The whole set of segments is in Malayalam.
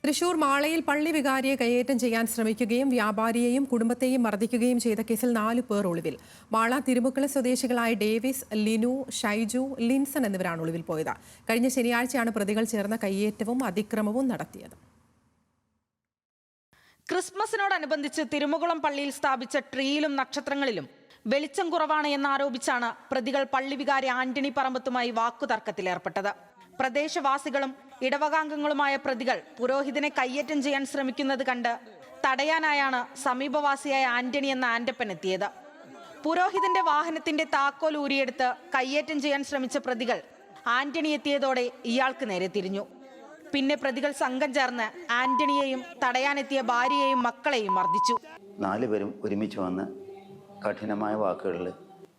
തൃശൂർ മാളയിൽ പള്ളി വികാരിയെ കയ്യേറ്റം ചെയ്യാൻ ശ്രമിക്കുകയും വ്യാപാരിയെയും കുടുംബത്തെയും മർദ്ദിക്കുകയും ചെയ്ത കേസിൽ 4 പേർ ഒളിവിൽ. മാള തിരുമുക്കള സ്വദേശികളായ ഡേവിസ്, ലിനു, ഷൈജു, ലിൻസൺ എന്നിവരാണ് ഒളിവിൽ പോയത്. കഴിഞ്ഞ ശനിയാഴ്ചയാണ് പ്രതികൾ ചേർന്ന കയ്യേറ്റവും അതിക്രമവും നടത്തിയത്. ക്രിസ്മസിനോടനുബന്ധിച്ച് തിരുമുകുളം പള്ളിയിൽ സ്ഥാപിച്ച ട്രീയിലും നക്ഷത്രങ്ങളിലും വെളിച്ചം കുറവാണ് എന്നാരോപിച്ചാണ് പ്രതികൾ പള്ളി വികാരി ആന്റണി പറമ്പത്തുമായി വാക്കുതർക്കത്തിലേർപ്പെട്ടത്. പ്രദേശവാസികളും ഇടവകാംഗങ്ങളുമായ പ്രതികൾ പുരോഹിതനെ കയ്യേറ്റം ചെയ്യാൻ ശ്രമിക്കുന്നത് കണ്ട് തടയാനായാണ് സമീപവാസിയായ ആന്റണി എന്ന ആന്റപ്പൻ എത്തിയത്. പുരോഹിതന്റെ വാഹനത്തിന്റെ താക്കോൽ ഊരിയെടുത്ത് കയ്യേറ്റം ചെയ്യാൻ ശ്രമിച്ച പ്രതികൾ ആന്റണി എത്തിയതോടെ ഇയാൾക്ക് നേരെ തിരിഞ്ഞു. പിന്നെ പ്രതികൾ സംഘം ചേർന്ന് ആന്റണിയെയും തടയാനെത്തിയ ഭാര്യയെയും മക്കളെയും മർദ്ദിച്ചു. 4 പേരും ഒരുമിച്ച് വന്ന് കഠിനമായ വാക്കുകളിൽ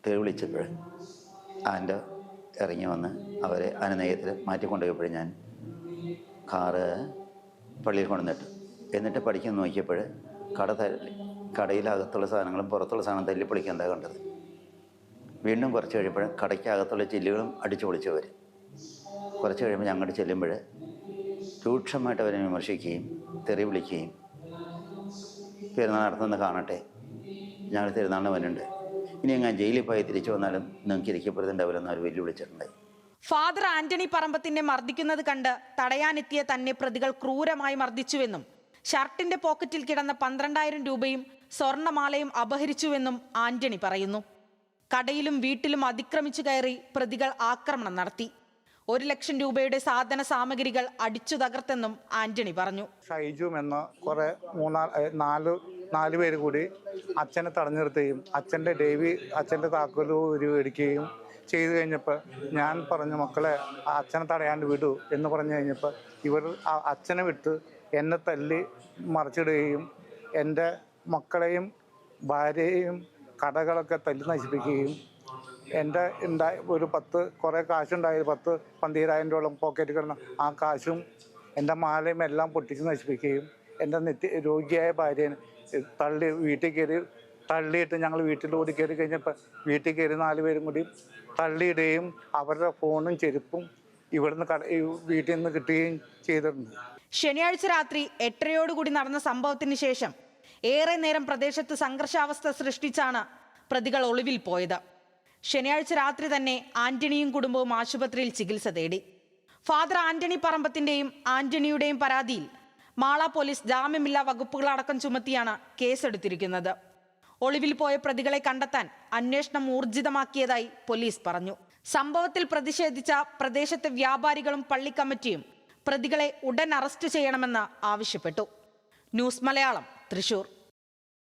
തെളിവിളിച്ചപ്പോൾ ആൻ്റെ ഇറങ്ങി വന്ന് അവരെ അനുനയത്തിൽ മാറ്റിക്കൊണ്ടുപോയപ്പോൾ ഞാൻ കാറ് പള്ളിയിൽ കൊണ്ടുവന്നിട്ട് എന്നിട്ട് പഠിക്കാൻ നോക്കിയപ്പോൾ കടയിലകത്തുള്ള സാധനങ്ങളും പുറത്തുള്ള സാധനം തല്ലിപ്പൊളിക്കാൻ എന്താ കണ്ടത്. വീണ്ടും കുറച്ച് കഴിയുമ്പോൾ കടയ്ക്കകത്തുള്ള ചില്ലുകളും അടിച്ചു പൊളിച്ചവർ. കുറച്ച് കഴിയുമ്പോൾ ഞങ്ങോട്ട് ചെല്ലുമ്പോൾ രൂക്ഷമായിട്ട് അവരെ വിമർശിക്കുകയും തെറി വിളിക്കുകയും പെരുന്നാൾ നടത്തുന്നത് കാണട്ടെ, ഞങ്ങൾ തിരുനാളിന് വരുന്നുണ്ട്, ഇനി ഞാൻ ജയിലിൽ പോയി തിരിച്ചു വന്നാലും നിങ്ങൾക്ക് ഇരിക്കപ്പെടുന്നുണ്ടാവില്ലെന്ന് അവർ വെല്ലുവിളിച്ചിട്ടുണ്ടായി. ഫാദർ ആന്റണി പറമ്പത്തിനെ മർദ്ദിക്കുന്നത് കണ്ട് തടയാനെത്തിയ തന്നെ പ്രതികൾ ക്രൂരമായി മർദ്ദിച്ചുവെന്നും ഷർട്ടിന്റെ പോക്കറ്റിൽ കിടന്ന 12,000 രൂപയും സ്വർണമാലയും അപഹരിച്ചുവെന്നും ആന്റണി പറയുന്നു. കടയിലും വീട്ടിലും അതിക്രമിച്ചു കയറി പ്രതികൾ ആക്രമണം നടത്തി. 1 ലക്ഷം രൂപയുടെ സാധന സാമഗ്രികൾ അടിച്ചു തകർത്തെന്നും ആന്റണി പറഞ്ഞു. ഷൈജു എന്ന കുറെ 4 പേര് കൂടി അച്ഛനെ തടഞ്ഞു നിർത്തുകയും അച്ഛൻ്റെ താക്കോൽ ഉരുവെടുക്കുകയും ചെയ്തു കഴിഞ്ഞപ്പോൾ ഞാൻ പറഞ്ഞു, മക്കളെ അച്ഛനെ തടയാണ്ട് വിടൂ എന്ന് പറഞ്ഞു കഴിഞ്ഞപ്പോൾ ഇവർ അച്ഛനെ വിട്ട് എന്നെ തല്ലി മറിച്ചിടുകയും എൻ്റെ മക്കളെയും ഭാര്യയെയും കടകളൊക്കെ തല്ലി നശിപ്പിക്കുകയും എൻ്റെ ഒരു കുറേ കാശുണ്ടായത് 10-12,000 രൂപ പോക്കറ്റ് കിടന്ന ആ കാശും എൻ്റെ മാലയും എല്ലാം പൊട്ടിച്ച് നശിപ്പിക്കുകയും എൻ്റെ രോഗിയായ ഭാര്യനെ തള്ളിയിട്ട് ഞങ്ങൾ വീട്ടിലോടി കയറി കഴിഞ്ഞപ്പോൾ വീട്ടിൽ കയറി 4 പേരും കൂടി തള്ളിയിടുകയും അവരുടെ ഫോണും ചെരുപ്പും വീട്ടിൽ നിന്ന് കിട്ടുകയും ചെയ്തിട്ടുണ്ട്. ശനിയാഴ്ച രാത്രി 8:30 നടന്ന സംഭവത്തിന് ശേഷം ഏറെ നേരം പ്രദേശത്ത് സംഘർഷാവസ്ഥ സൃഷ്ടിച്ചാണ് പ്രതികൾ ഒളിവിൽ പോയത്. ശനിയാഴ്ച രാത്രി തന്നെ ആന്റണിയും കുടുംബവും ആശുപത്രിയിൽ ചികിത്സ തേടി. ഫാദർ ആന്റണി പറമ്പത്തിന്റെയും ആന്റണിയുടെയും പരാതിയിൽ മാള പോലീസ് ജാമ്യമില്ലാ വകുപ്പുകളടക്കം ചുമത്തിയാണ് കേസെടുത്തിരിക്കുന്നത്. ഒളിവിൽ പോയ പ്രതികളെ കണ്ടെത്താൻ അന്വേഷണം ഊർജിതമാക്കിയതായി പോലീസ് പറഞ്ഞു. സംഭവത്തിൽ പ്രതിഷേധിച്ച പ്രദേശത്തെ വ്യാപാരികളും പള്ളി കമ്മിറ്റിയും പ്രതികളെ ഉടൻ അറസ്റ്റ് ചെയ്യണമെന്ന് ആവശ്യപ്പെട്ടു. ന്യൂസ് മലയാളം, തൃശൂർ.